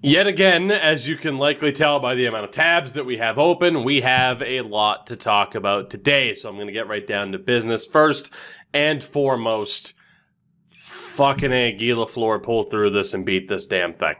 Yet again, as you can likely tell by the amount of tabs that we have open, we have a lot to talk about today. So I'm going to get right down to business. First and foremost, fucking A, Guy Lafleur pull through this and beat this damn thing.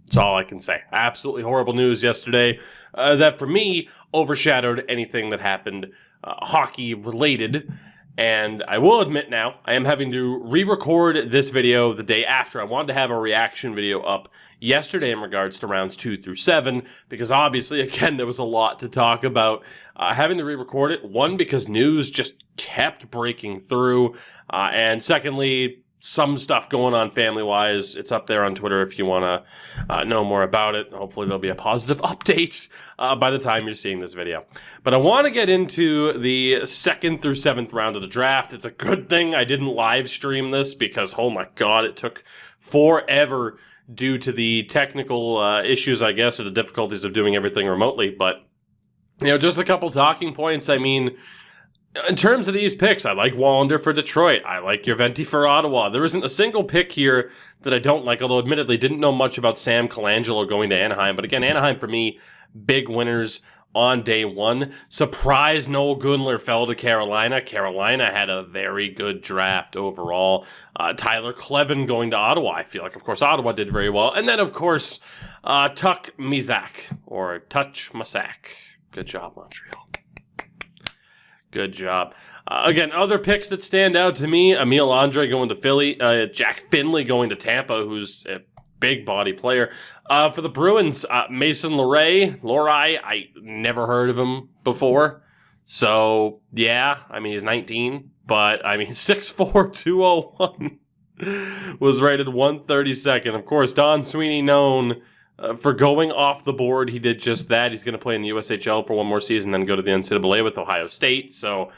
That's all I can say. Absolutely horrible news yesterday that for me overshadowed anything that happened hockey related. And I will admit now, I am having to re-record this video the day after. I wanted to have a reaction video up yesterday in regards to rounds 2 through 7, because obviously, again, there was a lot to talk about. Having to re-record it, one, because news just kept breaking through, and secondly, some stuff going on family-wise. It's up there on Twitter if you want to know more about it. Hopefully there'll be a positive update by the time you're seeing this video. But I want to get into the 2nd through 7th round of the draft. It's a good thing I didn't live stream this because, oh my god, it took forever due to the technical issues, I guess, or the difficulties of doing everything remotely. But, you know, just a couple talking points. I mean, in terms of these picks, I like Wallander for Detroit. I like Jurventi for Ottawa. There isn't a single pick here that I don't like, although admittedly didn't know much about Sam Colangelo going to Anaheim. But again, Anaheim for me, big winners on day one. Surprised Noel Gunler fell to Carolina. Carolina had a very good draft overall. Tyler Klevin going to Ottawa. I feel like, of course, Ottawa did very well. And then, of course, Tuck Mizak, or Touch Masak. Good job, Montreal. Good job. Again, other picks that stand out to me, Emil Andre going to Philly, Jack Finley going to Tampa, who's a big body player. For the Bruins, Mason Lohrei, I never heard of him before. So, yeah, I mean, he's 19, but, I mean, 6'4", 201 was rated 132nd. Of course, Don Sweeney known for going off the board. He did just that. He's going to play in the USHL for one more season, then go to the NCAA with Ohio State. So,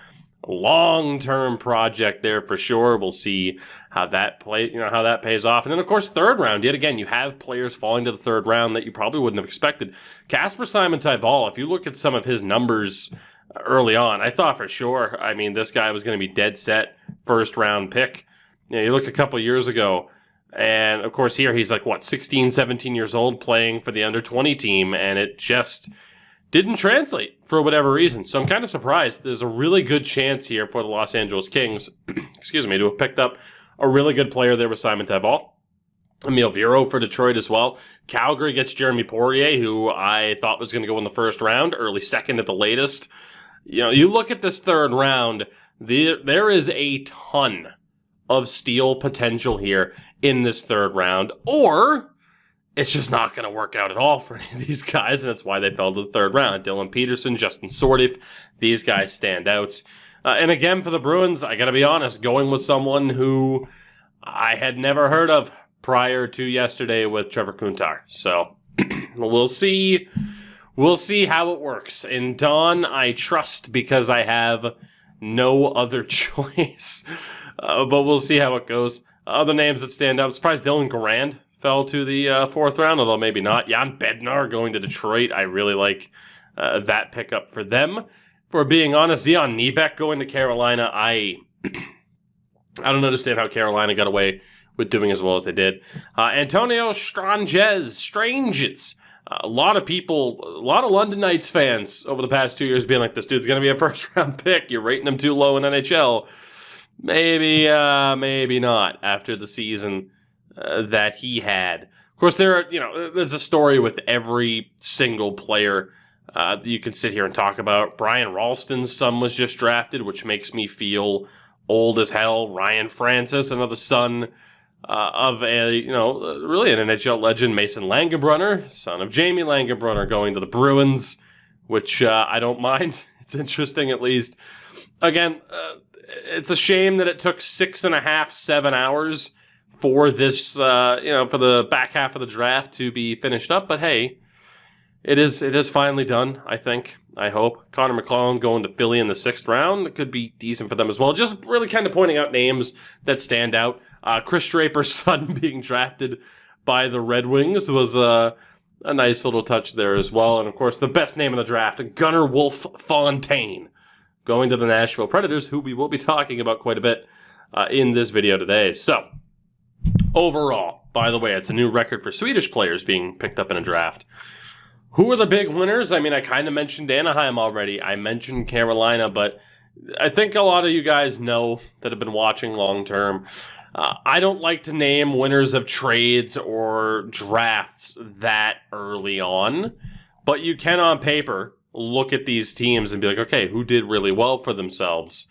long-term project there for sure. We'll see how that how that pays off. And then, of course, 3rd round. Yet again, you have players falling to the 3rd round that you probably wouldn't have expected. Casper Simon-Tyval, if you look at some of his numbers early on, I thought for sure, I mean, this guy was going to be dead set 1st-round pick. You know, you look a couple years ago, and, of course, here he's like, 16, 17 years old playing for the under-20 team, and it just didn't translate for whatever reason. So I'm kind of surprised. There's a really good chance here for the Los Angeles Kings, excuse me, to have picked up a really good player there with Simon-Tyval. Emil Vero for Detroit as well. Calgary gets Jeremy Poirier, who I thought was going to go in the 1st round, early 2nd at the latest. You know, you look at this 3rd round, there is a ton of steal potential here in this 3rd round, or it's just not going to work out at all for any of these guys, and that's why they fell to the 3rd round. Dylan Peterson, Justin Sordiff, these guys stand out. And again, for the Bruins, I got to be honest, going with someone who I had never heard of prior to yesterday with Trevor Kuntar. So we'll see. We'll see how it works. And Don, I trust because I have no other choice. But we'll see how it goes. Other names that stand out, I'm surprised Dylan Garand fell to the 4th round, although maybe not. Jan Bednar going to Detroit. I really like that pickup for them. For being honest, Zion Niebeck going to Carolina, I don't understand how Carolina got away with doing as well as they did. Antonio Stranges. A lot of people, a lot of London Knights fans over the past 2 years being like, this dude's going to be a 1st-round pick. You're rating him too low in NHL. Maybe not after the season that he had. Of course, there's a story with every single player you can sit here and talk about. Brian Ralston's son was just drafted, which makes me feel old as hell. Ryan Francis, another son of really an NHL legend, Mason Langenbrunner, son of Jamie Langenbrunner, going to the Bruins, which I don't mind. It's interesting, at least. Again, it's a shame that it took 6.5, 7 hours for this, for the back half of the draft to be finished up. But hey, it is finally done, I think. I hope. Connor McClellan going to Philly in the 6th round. It could be decent for them as well. Just really kind of pointing out names that stand out. Chris Draper's son being drafted by the Red Wings was a nice little touch there as well. And, of course, the best name in the draft, Gunnar Wolf Fontaine, going to the Nashville Predators, who we will be talking about quite a bit in this video today. So, overall, By the way, it's a new record for Swedish players being picked up in a draft. Who are the big winners? I mean, I kind of mentioned Anaheim already. I mentioned Carolina, but I think a lot of you guys know that have been watching long term. I don't like to name winners of trades or drafts that early on, but you can on paper look at these teams and be like, okay, who did really well for themselves?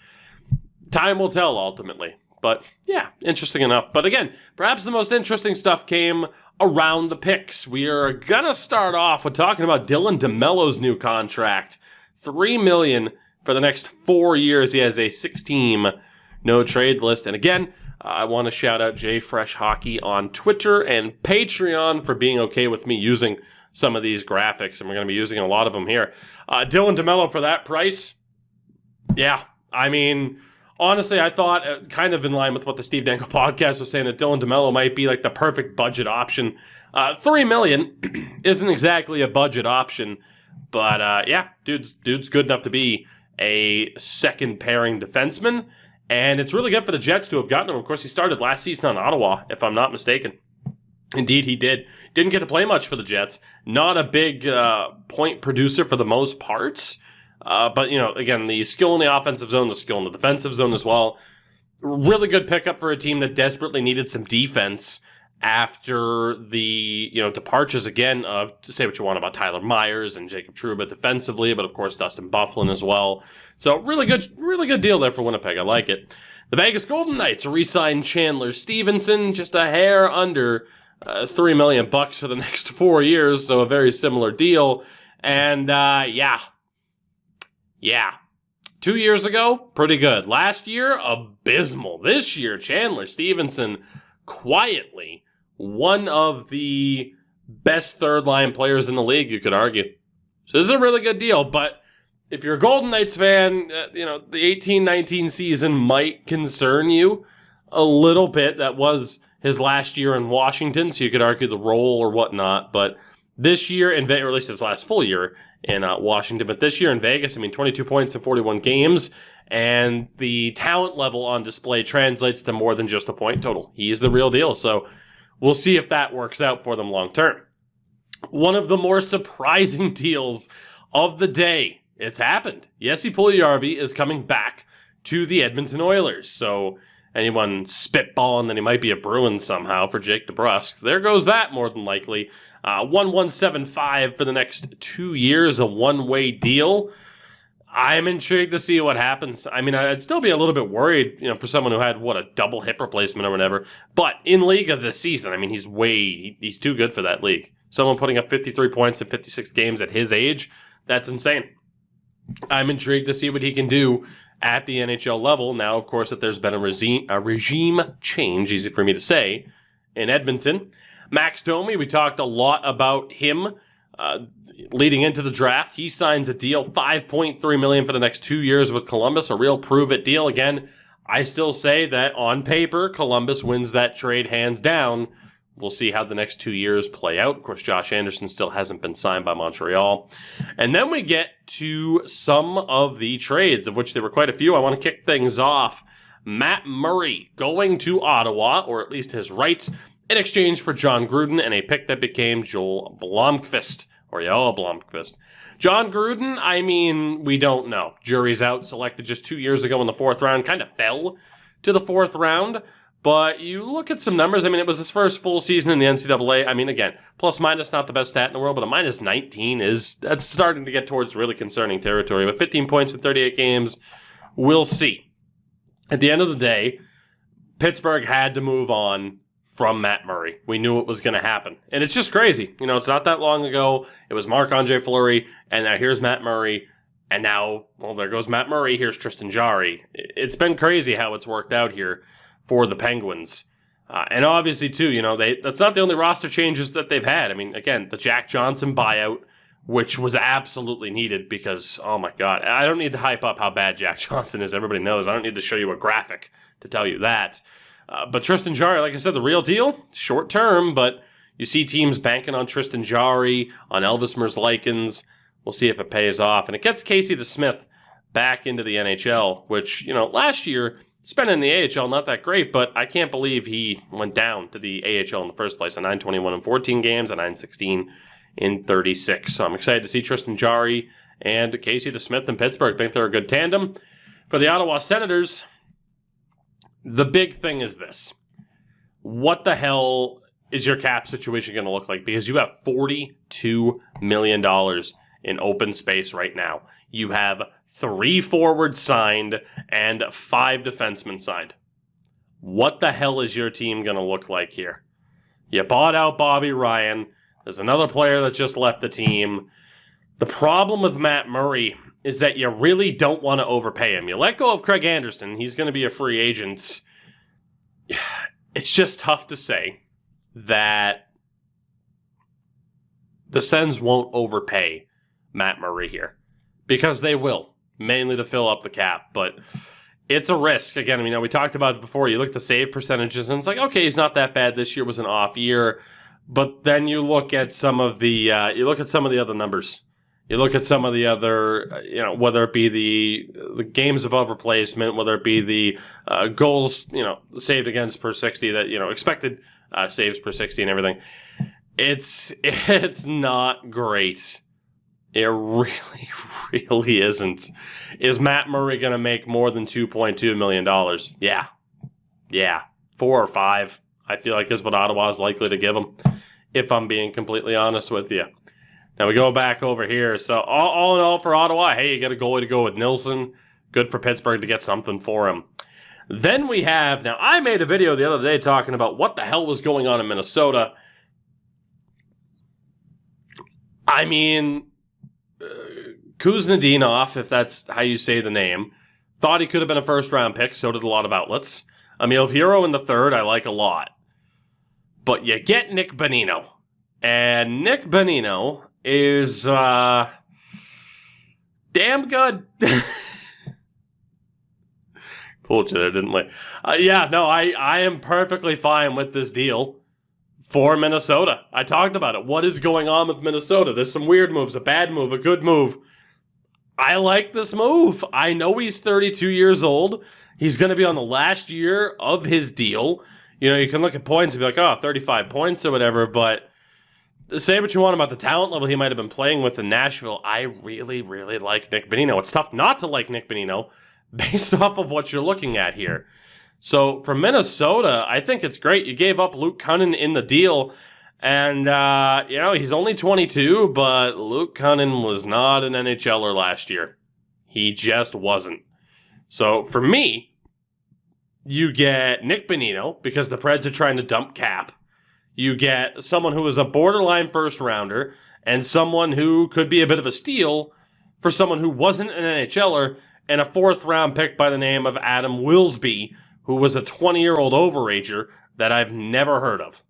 Time will tell ultimately. But yeah, interesting enough. But again, perhaps the most interesting stuff came around the picks. We are going to start off with talking about Dylan DeMelo's new contract. $3 million for the next 4 years. He has a 6-team no-trade list. And again, I want to shout out JFresh Hockey on Twitter and Patreon for being okay with me using some of these graphics. And we're going to be using a lot of them here. Dylan DeMelo for that price? Yeah, I mean, honestly, I thought, kind of in line with what the Steve Dangle podcast was saying, that Dylan DeMelo might be like the perfect budget option. $3 million isn't exactly a budget option, but yeah, dude's good enough to be a second pairing defenseman, and it's really good for the Jets to have gotten him. Of course, he started last season on Ottawa, if I'm not mistaken. Indeed, he did. Didn't get to play much for the Jets. Not a big point producer for the most parts. But, you know, again, the skill in the offensive zone, the skill in the defensive zone as well. Really good pickup for a team that desperately needed some defense after the, you know, departures again of, say what you want about Tyler Myers and Jacob Trouba defensively, but of course Dustin Byfuglien as well. So really good deal there for Winnipeg. I like it. The Vegas Golden Knights re-signed Chandler Stevenson, just a hair under $3 million for the next 4 years, so a very similar deal. And yeah. 2 years ago, pretty good. Last year, abysmal. This year, Chandler Stevenson, quietly one of the best third-line players in the league, you could argue. So this is a really good deal, but if you're a Golden Knights fan, you know, the 18-19 season might concern you a little bit. That was his last year in Washington, so you could argue the role or whatnot, but this year, or at least his last full year in Washington, but this year in Vegas, I mean, 22 points in 41 games, and the talent level on display translates to more than just a point total. He's the real deal, so we'll see if that works out for them long term. One of the more surprising deals of the day, it's happened. Jesse Puljujarvi is coming back to the Edmonton Oilers, so anyone spitballing that he might be a Bruin somehow for Jake DeBrusk, there goes that more than likely. 1.175 for the next 2 years, a one-way deal. I'm intrigued to see what happens. I mean, I'd still be a little bit worried, you know, for someone who had, a double hip replacement or whatever. But in Liga this season, I mean, he's too good for that league. Someone putting up 53 points in 56 games at his age, that's insane. I'm intrigued to see what he can do at the NHL level. Now, of course, that there's been a regime change, easy for me to say, in Edmonton. Max Domi, we talked a lot about him leading into the draft. He signs a deal, $5.3 million for the next 2 years with Columbus, a real prove-it deal. Again, I still say that on paper, Columbus wins that trade hands down. We'll see how the next 2 years play out. Of course, Josh Anderson still hasn't been signed by Montreal. And then we get to some of the trades, of which there were quite a few. I want to kick things off. Matt Murray going to Ottawa, or at least his rights, in exchange for John Gruden and a pick that became Joel Blomqvist. John Gruden, I mean, we don't know. Jury's out, selected just 2 years ago in the 4th round, kind of fell to the 4th round. But you look at some numbers, I mean, it was his first full season in the NCAA. I mean, again, plus minus not the best stat in the world, but a minus 19 that's starting to get towards really concerning territory. But 15 points in 38 games, we'll see. At the end of the day, Pittsburgh had to move on from Matt Murray. We knew it was going to happen. And it's just crazy. You know, it's not that long ago. It was Marc-Andre Fleury, and now here's Matt Murray. And now, well, there goes Matt Murray. Here's Tristan Jarry. It's been crazy how it's worked out here for the Penguins. And obviously, too, you know, that's not the only roster changes that they've had. I mean, again, the Jack Johnson buyout, which was absolutely needed because, oh my God, I don't need to hype up how bad Jack Johnson is. Everybody knows. I don't need to show you a graphic to tell you that. But Tristan Jarry, like I said, the real deal, short term, but you see teams banking on Tristan Jarry, on Elvis Merzlikins. We'll see if it pays off. And it gets Casey DeSmith back into the NHL, which, you know, last year It's been in the AHL, not that great, but I can't believe he went down to the AHL in the first place. A .921 in 14 games, a .916 in 36. So I'm excited to see Tristan Jarry and Casey DeSmith in Pittsburgh. I think they're a good tandem. For the Ottawa Senators, the big thing is this. What the hell is your cap situation going to look like? Because you have $42 million in open space right now. You have 3 forwards signed and 5 defensemen signed. What the hell is your team going to look like here? You bought out Bobby Ryan. There's another player that just left the team. The problem with Matt Murray is that you really don't want to overpay him. You let go of Craig Anderson. He's going to be a free agent. It's just tough to say that the Sens won't overpay Matt Murray here. Because they will, mainly to fill up the cap. But it's a risk. Again, we talked about it before. You look at the save percentages, and it's like, okay, he's not that bad. This year was an off year. But then you look at some of the other numbers. You look at some of the other, whether it be the games above replacement, whether it be the goals, saved against per 60, that, expected saves per 60 and everything. It's not great. It really, really isn't. Is Matt Murray going to make more than $2.2 million? Yeah. 4 or 5, I feel like, is what Ottawa is likely to give him, if I'm being completely honest with you. Now we go back over here. So all in all for Ottawa, hey, you got a goalie to go with Nilsson. Good for Pittsburgh to get something for him. Then we have, now I made a video the other day talking about what the hell was going on in Minnesota. Kuznetsov, if that's how you say the name, thought he could have been a first-round pick. So did a lot of outlets. Emil Hero in the third, I like a lot. But you get Nick Bonino. And Nick Bonino is damn good. Pulled you there, didn't we? I am perfectly fine with this deal for Minnesota. I talked about it. What is going on with Minnesota? There's some weird moves, a bad move, a good move. I like this move. I know he's 32 years old. He's going to be on the last year of his deal. You can look at points and be like, 35 points or whatever, but say what you want about the talent level he might have been playing with in Nashville. I really, really like Nick Bonino. It's tough not to like Nick Bonino based off of what you're looking at here. So for Minnesota, I think it's great. You gave up Luke Kunin in the deal. And, he's only 22, but Luke Kunin was not an NHLer last year. He just wasn't. So for me, you get Nick Bonino because the Preds are trying to dump cap. You get someone who is a borderline first rounder and someone who could be a bit of a steal for someone who wasn't an NHLer, and a 4th round pick by the name of Adam Wilsby, who was a 20-year-old overager that I've never heard of.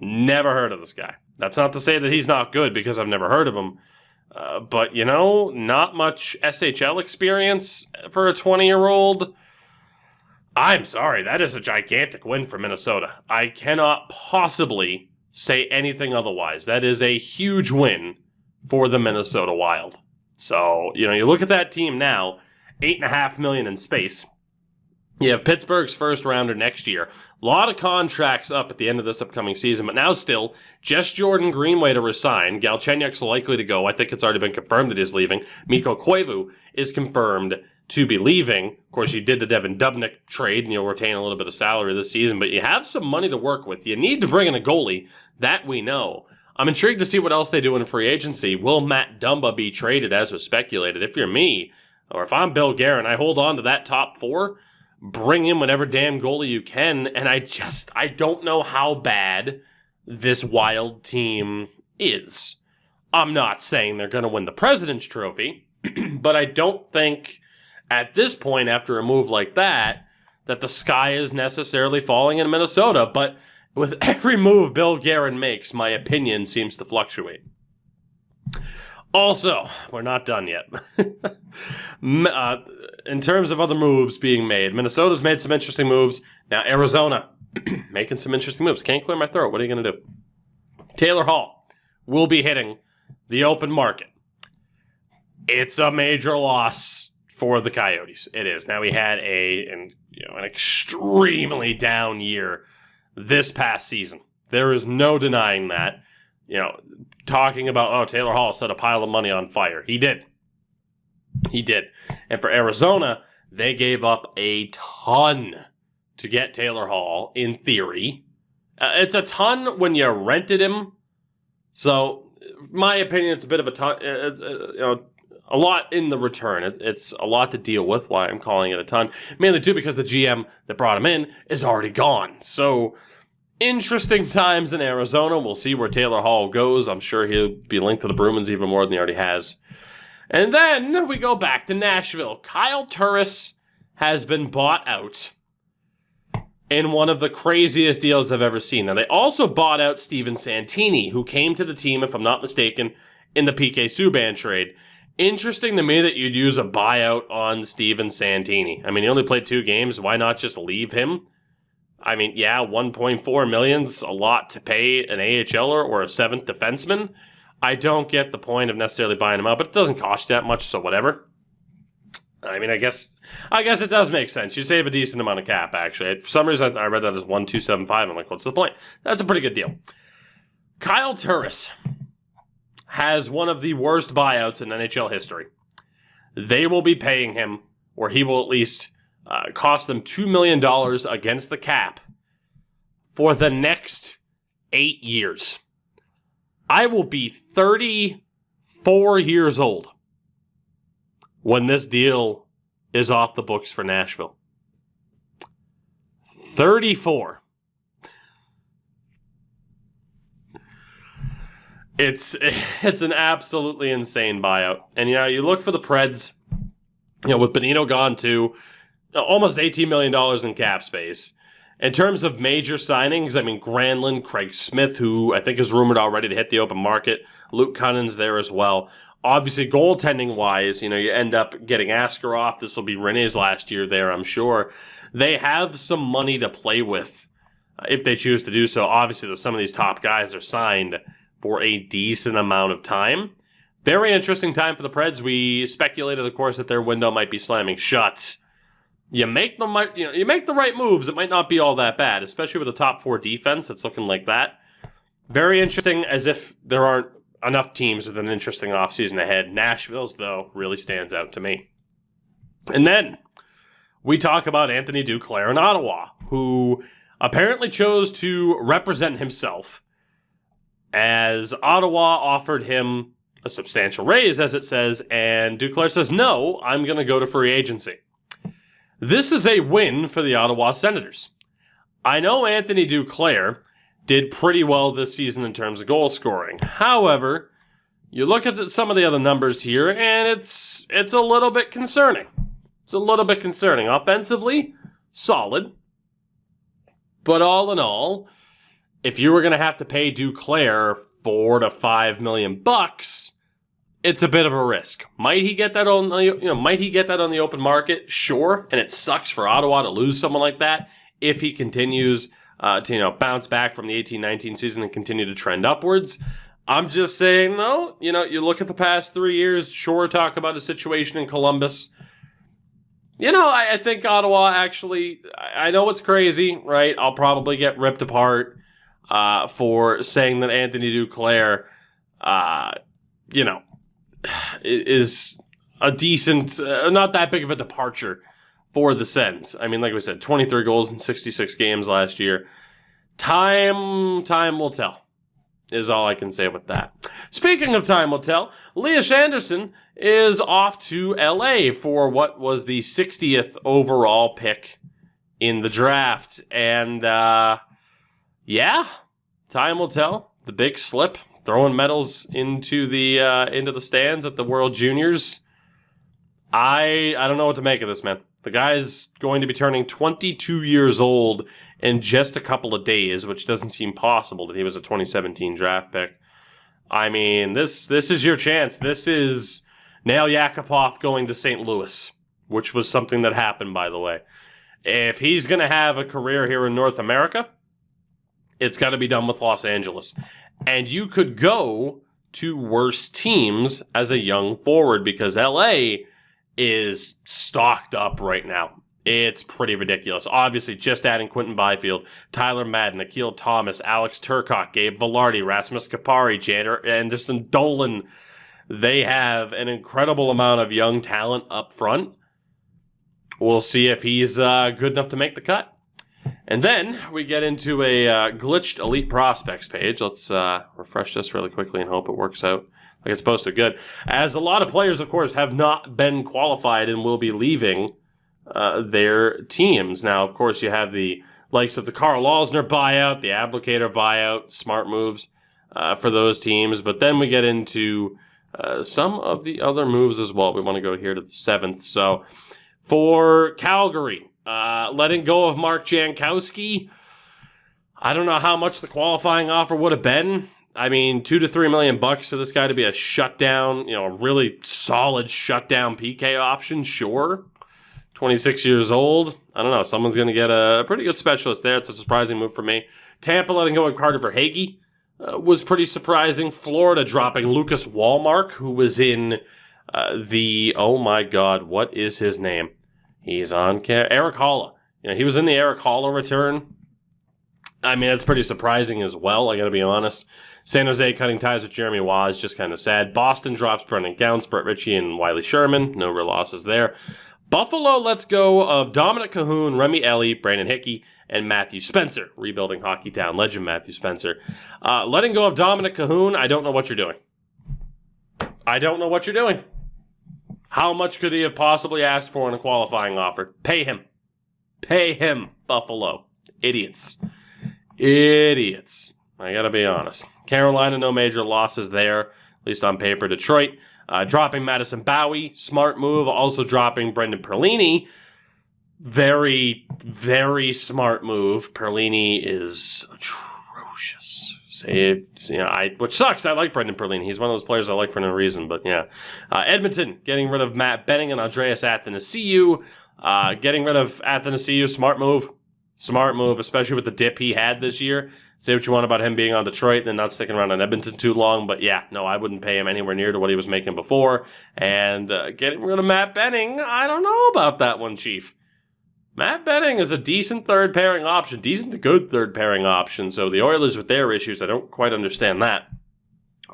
Never heard of this guy. That's not to say that he's not good because I've never heard of him. But, not much SHL experience for a 20-year-old. I'm sorry, that is a gigantic win for Minnesota. I cannot possibly say anything otherwise. That is a huge win for the Minnesota Wild. So, you look at that team now, $8.5 million in space. You have Pittsburgh's first rounder next year. A lot of contracts up at the end of this upcoming season, but now still, just Jordan Greenway to resign. Galchenyuk's likely to go. I think it's already been confirmed that he's leaving. Mikko Koivu is confirmed to be leaving. Of course, you did the Devin Dubnyk trade, and you'll retain a little bit of salary this season, but you have some money to work with. You need to bring in a goalie. That we know. I'm intrigued to see what else they do in free agency. Will Matt Dumba be traded, as was speculated? If you're me, or if I'm Bill Guerin, I hold on to that top 4. Bring in whatever damn goalie you can, and I don't know how bad this Wild team is. I'm not saying they're going to win the President's Trophy, but I don't think at this point, after a move like that, that the sky is necessarily falling in Minnesota. But with every move Bill Guerin makes, my opinion seems to fluctuate. Also, we're not done yet. In terms of other moves being made, Minnesota's made some interesting moves. Now, Arizona, making some interesting moves. Can't clear my throat. What are you going to do? Taylor Hall will be hitting the open market. It's a major loss for the Coyotes. It is. Now, he had an extremely down year this past season. There is no denying that. Talking about, Taylor Hall set a pile of money on fire. He did. And for Arizona, they gave up a ton to get Taylor Hall, in theory. It's a ton when you rented him. So, my opinion, it's a bit of a ton, a lot in the return. It's a lot to deal with, why I'm calling it a ton. Mainly, too, because the GM that brought him in is already gone. So, interesting times in Arizona. We'll see where Taylor Hall goes. I'm sure he'll be linked to the Bruins even more than he already has. And then we go back to Nashville. Kyle Turris has been bought out in one of the craziest deals I've ever seen. Now, they also bought out Steven Santini, who came to the team, if I'm not mistaken, in the PK Subban trade. Interesting to me that you'd use a buyout on Steven Santini. I mean, he only played 2 games. Why not just leave him? I mean, yeah, $1.4 million's a lot to pay an AHLer or a 7th defenseman. I don't get the point of necessarily buying him out, but it doesn't cost that much, so whatever. I mean, I guess it does make sense. You save a decent amount of cap, actually. For some reason, I read that as 1,275. I'm like, what's the point? That's a pretty good deal. Kyle Turris has one of the worst buyouts in NHL history. They will be paying him, or he will at least cost them $2 million against the cap for the next 8 years. I will be 34 years old when this deal is off the books for Nashville. 34. It's an absolutely insane buyout. And you look for the Preds, with Bonino gone too, almost $18 million in cap space. In terms of major signings, I mean, Granlund, Craig Smith, who I think is rumored already to hit the open market. Luke Cunning's there as well. Obviously, goaltending-wise, you end up getting Askarov. This will be Rene's last year there, I'm sure. They have some money to play with if they choose to do so. Obviously, some of these top guys are signed for a decent amount of time. Very interesting time for the Preds. We speculated, of course, that their window might be slamming shut. You make the right moves, it might not be all that bad, especially with the top 4 defense. It's looking like that. Very interesting, as if there aren't enough teams with an interesting offseason ahead. Nashville's, though, really stands out to me. And then we talk about Anthony Duclair in Ottawa, who apparently chose to represent himself, as Ottawa offered him a substantial raise, as it says, and Duclair says, no, I'm going to go to free agency. This is a win for the Ottawa Senators. I know Anthony Duclair did pretty well this season in terms of goal scoring. However, you look at some of the other numbers here, and it's a little bit concerning. It's a little bit concerning. Offensively, solid. But all in all, if you were going to have to pay Duclair $4 to $5 million, it's a bit of a risk. Might he get that on the open market? Sure, and it sucks for Ottawa to lose someone like that if he continues to bounce back from the 18-19 season and continue to trend upwards. I'm just saying, no, you look at the past 3 years, sure, talk about a situation in Columbus. I think Ottawa actually, I know it's crazy, right? I'll probably get ripped apart for saying that Anthony Duclair, is a decent, not that big of a departure for the Sens. I mean, like we said, 23 goals in 66 games last year. Time will tell, is all I can say with that. Speaking of time will tell, Elias Anderson is off to LA for what was the 60th overall pick in the draft. And, time will tell. The big slip. Throwing medals into the stands at the World Juniors. I don't know what to make of this, man. The guy's going to be turning 22 years old in just a couple of days, which doesn't seem possible that he was a 2017 draft pick. I mean, this is your chance. This is Nail Yakupov going to St. Louis, which was something that happened, by the way. If he's going to have a career here in North America, it's got to be done with Los Angeles. And you could go to worse teams as a young forward because LA is stocked up right now. It's pretty ridiculous. Obviously, just adding Quentin Byfield, Tyler Madden, Akil Thomas, Alex Turcotte, Gabe Vilardi, Rasmus Kapari, Jander Anderson, Dolan. They have an incredible amount of young talent up front. We'll see if he's good enough to make the cut. And then we get into a glitched elite prospects page. Let's refresh this really quickly and hope it works out like it's supposed to. Good. As a lot of players, of course, have not been qualified and will be leaving their teams. Now, of course, you have the likes of the Carl Alsner buyout, the Applicator buyout, smart moves for those teams. But then we get into some of the other moves as well. We want to go here to the 7th. So for Calgary, letting go of Mark Jankowski, I don't know how much the qualifying offer would have been. I mean, $2 to $3 million for this guy to be a shutdown, a really solid shutdown PK option, sure. 26 years old. I don't know. Someone's going to get a pretty good specialist there. It's a surprising move for me. Tampa letting go of Carter Verhaeghe was pretty surprising. Florida dropping Lucas Wallmark, who was in oh my God, what is his name? He's on Eric Holla. He was in the Eric Holla return. I mean, that's pretty surprising as well, I got to be honest. San Jose cutting ties with Jeremy Waugh is just kind of sad. Boston drops Brendan Gowns, Brett Ritchie, and Wiley Sherman. No real losses there. Buffalo lets go of Dominic Cahoon, Remy Ellie, Brandon Hickey, and Matthew Spencer. Rebuilding Hockey Town legend Matthew Spencer. Letting go of Dominic Cahoon, I don't know what you're doing. I don't know what you're doing. How much could he have possibly asked for in a qualifying offer? Pay him. Pay him, Buffalo. Idiots. Idiots. I gotta be honest. Carolina, no major losses there, at least on paper. Detroit, dropping Madison Bowie. Smart move. Also dropping Brendan Perlini. Very, very smart move. Perlini is atrocious. Which sucks. I like Brendan Perlini. He's one of those players I like for no reason, but yeah. Edmonton, getting rid of Matt Benning and Andreas Athanasiou. Getting rid of Athanasiou, smart move. Smart move, especially with the dip he had this year. Say what you want about him being on Detroit and not sticking around on Edmonton too long, but yeah, no, I wouldn't pay him anywhere near to what he was making before. And getting rid of Matt Benning, I don't know about that one, Chief. Matt Benning is a decent third pairing option, decent to good third pairing option. So the Oilers with their issues, I don't quite understand that.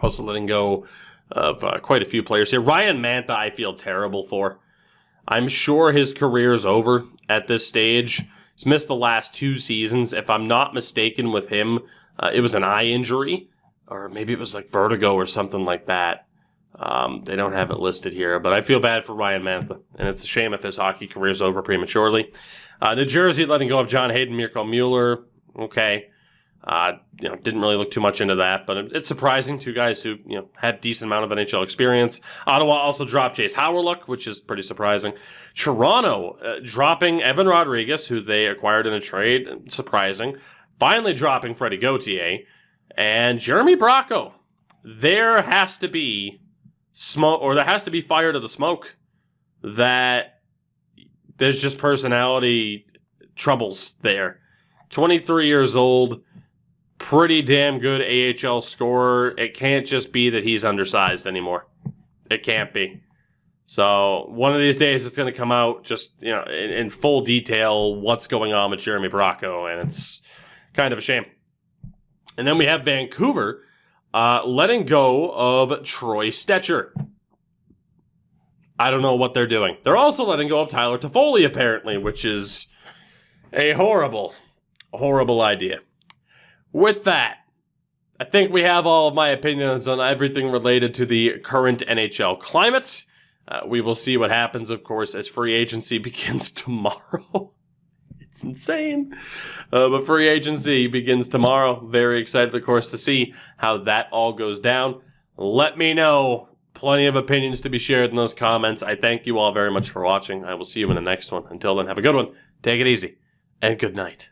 Also letting go of quite a few players here. Ryan Mantha, I feel terrible for. I'm sure his career is over at this stage. He's missed the last 2 seasons. If I'm not mistaken with him, it was an eye injury, or maybe it was like vertigo or something like that. They don't have it listed here, but I feel bad for Ryan Mantha, and it's a shame if his hockey career is over prematurely. New Jersey letting go of John Hayden, Mirko Mueller. Okay. Didn't really look too much into that, but it's surprising. 2 guys who, had decent amount of NHL experience. Ottawa also dropped Jace Howerlock, which is pretty surprising. Toronto dropping Evan Rodriguez, who they acquired in a trade. Surprising. Finally dropping Freddie Gauthier. And Jeremy Bracco. There has to be smoke, or there has to be fire to the smoke, that there's just personality troubles there. 23 years old, pretty damn good AHL scorer. It can't just be that he's undersized anymore. It can't be. So one of these days it's going to come out just, in full detail what's going on with Jeremy Bracco, and it's kind of a shame. And then we have Vancouver letting go of Troy Stecher. I don't know what they're doing. They're also letting go of Tyler Toffoli, apparently, which is a horrible idea. With that, I think we have all of my opinions on everything related to the current NHL climate. We will see what happens, of course, as free agency begins tomorrow. It's insane. But free agency begins tomorrow. Very excited, of course, to see how that all goes down. Let me know. Plenty of opinions to be shared in those comments. I thank you all very much for watching. I will see you in the next one. Until then, have a good one. Take it easy. And good night.